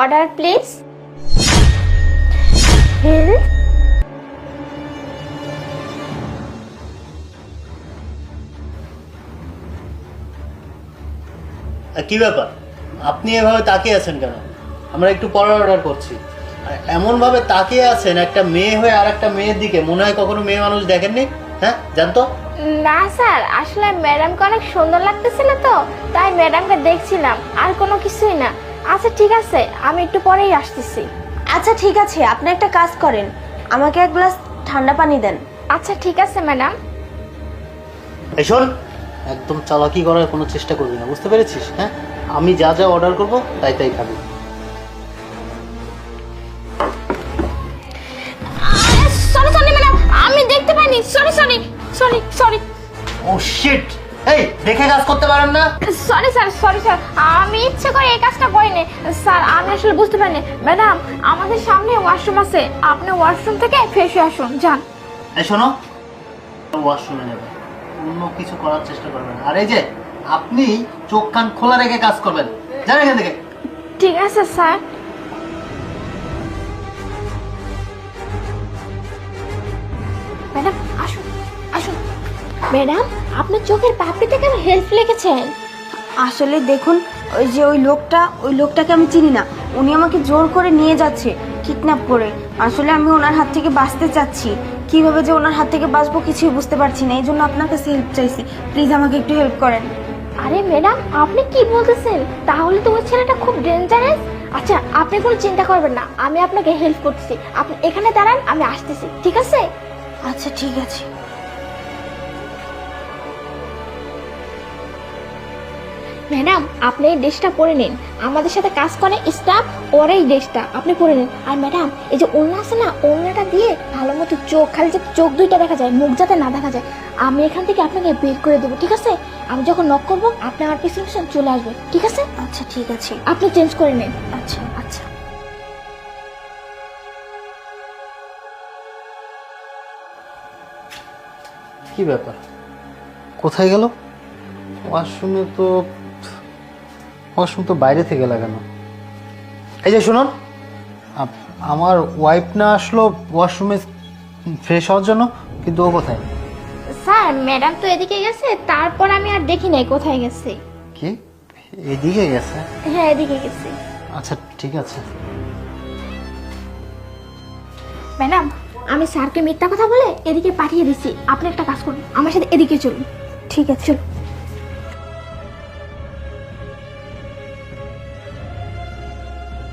Order please. Help. কি ব্যাপার, আপনি এভাবে তাকিয়ে আছেন কেন? আমরা একটু পরে অর্ডার করছি। আর এমন ভাবে তাকিয়ে আছেন একটা মেয়ে হয়ে আর একটা মেয়ের দিকে, মনে হয় কখনো মেয়ে মানুষ দেখেননি? হ্যাঁ, জানতো? না স্যার, আসলে ম্যাডামকে অনেক সুন্দর লাগতেছিল তো, তাই ম্যাডামকে দেখছিলাম, আর কোনো কিছুই না। আচ্ছা ঠিক আছে, আমি একটু পরেই আসতেছি। আচ্ছা ঠিক আছে, আপনি একটা কাজ করেন, আমাকে এক গ্লাস ঠান্ডা পানি দেন। আচ্ছা ঠিক আছে ম্যাডাম। এই শোন, একদম চালাকি করার কোনো চেষ্টা করবি না, বুঝতে পেরেছিস? হ্যাঁ, আমি যা যা অর্ডার করবো তাই তাই খাবি। সরি সরি ম্যাডাম, আমি দেখতে পাইনি। সরি সরি সরি সরি ও শিট! এই, দেখে কাজ করতে পারেন না? সরি স্যার, সরি স্যার, আমি ইচ্ছে করে এই কাজটা করিনি স্যার, আমি আসলে বুঝতে পারিনি। ম্যাডাম, আমাদের সামনে ওয়াশরুম আছে, আপনি ওয়াশরুম থেকে ফ্রেশ হয়ে আসুন, যান। এই শোনো, ওয়াশরুমে যাবে, অন্য কিছু করার চেষ্টা করবেন। আর এই যে আপনি চোখ কান খোলা রেখে কাজ করবেন, জান এখান থেকে। ঠিক আছে স্যার। ম্যাডাম আসুন, আসুন। ম্যাডাম, আপনার চোখের পাপড়িতে কেন হেল্প লিখেছেন? আসলে দেখুন, ওই লোকটাকে আমি চিনি না। উনি আমাকে জোর করে নিয়ে যাচ্ছে, কিডন্যাপ করে। আসলে আমি ওনার হাত থেকে বাঁচতে চাচ্ছি, কিভাবে যে ওনার হাত থেকে বাঁচবো কিছুই বুঝতে পারছি না, এই জন্য আপনার কাছে হেল্প চাইছি। প্লিজ আমাকে একটু হেল্প করেন। আরে ম্যাডাম, আপনি কি বলতেছেন? তাহলে তো ওই ছেলেটা খুব ডেঞ্জারাস। আচ্ছা, আপনি কোনো চিন্তা করবেন না, আমি আপনাকে হেল্প করতেছি। আপনি এখানে দাঁড়ান, আমি আসতেছি, ঠিক আছে? আচ্ছা ঠিক আছে। ম্যাডাম, আপনি এই ড্রেসটা পরে নিন, আমাদের সাথে কাজ করে স্টাফ, ওরা এই ড্রেসটা আপনি পরে নিন। আর ম্যাডাম, এই যে ওড়না আছে না, ওড়নাটা দিয়ে ভালো মতো চোখ, খালি যে চোখ দুইটা দেখা যায়, মুখ যাতে না দেখা যায়, আমি এখান থেকে আপনাকে বের করে দেবো, ঠিক আছে? আমি যখন নক করবো, আপনি আমার পিছনে পিছনে চলে আসবেন, ঠিক আছে? আচ্ছা ঠিক আছে। আপনি চেঞ্জ করে নিন। আচ্ছা আচ্ছা। কি ব্যাপার, কোথায় গেল? ওয়াশরুম তো বাইরে থেকে লাগানো। এই যে শুনুন, আমার ওয়াইফ না আসলো ওয়াশরুমে ফ্রেশ হওয়ার জন্য, কিন্তু ও কোথায়? স্যার, ম্যাডাম তো এদিকে গেছে, তারপর আমি আর দেখি নাই কোথায় গেছে। কি, এদিকে গেছে? হ্যাঁ, এদিকে গেছে। আচ্ছা ঠিক আছে। ম্যাডাম, আমি স্যারকে মিথ্যা কথা বলে এদিকে পাঠিয়ে দিচ্ছি, আপনি একটা কাজ করুন, আমার সাথে এদিকে চলুন। ঠিক আছে। চলুন।